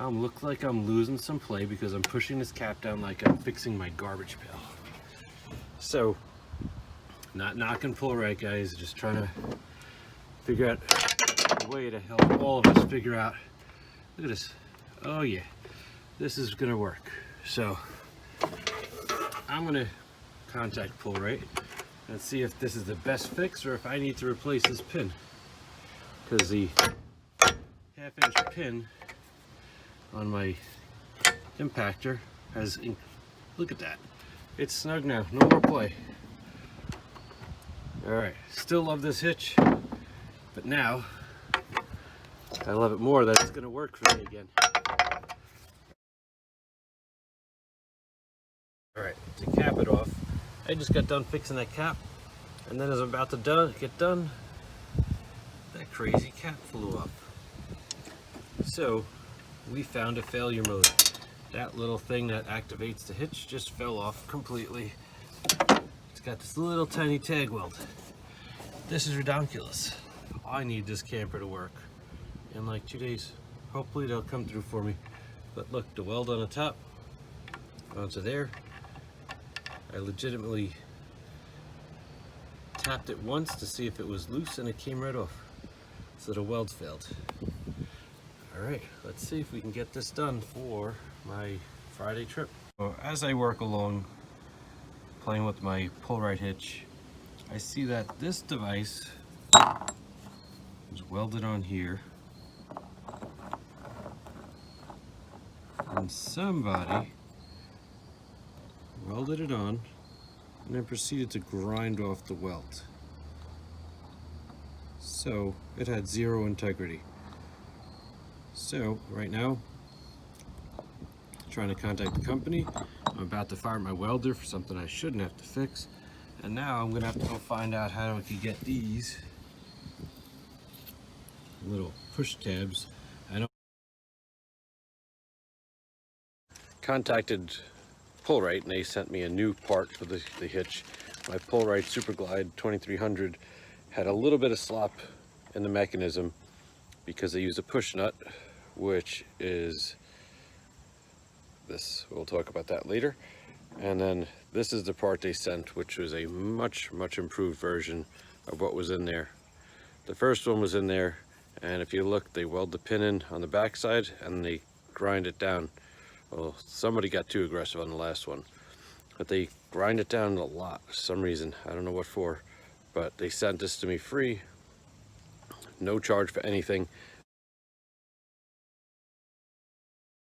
Look like I'm losing some play because I'm pushing this cap down like I'm fixing my garbage pail. So, not knocking PullRite, guys, just trying to figure out a way to help all of us figure out. Look at this. Oh yeah, this is gonna work. So I'm gonna contact PullRite and see if this is the best fix or if I need to replace this pin, because the half-inch pin on my impactor has, look at that, it's snug now, no more play. All right, still love this hitch, but now I love it more that it's gonna work for me again. All right, to cap it off, I just got done fixing that cap, and then as I'm about to get done, that crazy cap flew up. So we found a failure mode. That little thing that activates the hitch just fell off completely. It's got this little tiny tag weld. This is ridiculous. I need this camper to work in like 2 days. Hopefully they'll come through for me. But look, the weld on the top onto there. I legitimately tapped it once to see if it was loose and it came right off. So the welds failed. All right, let's see if we can get this done for my Friday trip. So as I work along playing with my PullRite hitch, I see that this device is welded on here, and somebody welded it on and then proceeded to grind off the weld. So it had zero integrity. So right now, trying to contact the company. I'm about to fire my welder for something I shouldn't have to fix. And now I'm gonna have to go find out how I could get these little push tabs. I know. Contacted PullRite and they sent me a new part for the hitch. My PullRite Super Glide 2300 had a little bit of slop in the mechanism because they use a push nut, which is this. We'll talk about that later. And then this is the part they sent, which was a much improved version of what was in there. The first one was in there, and if you look, they weld the pin in on the back side and they grind it down. Well, somebody got too aggressive on the last one, but they grind it down a lot for some reason. I don't know what for, but they sent this to me free, no charge for anything.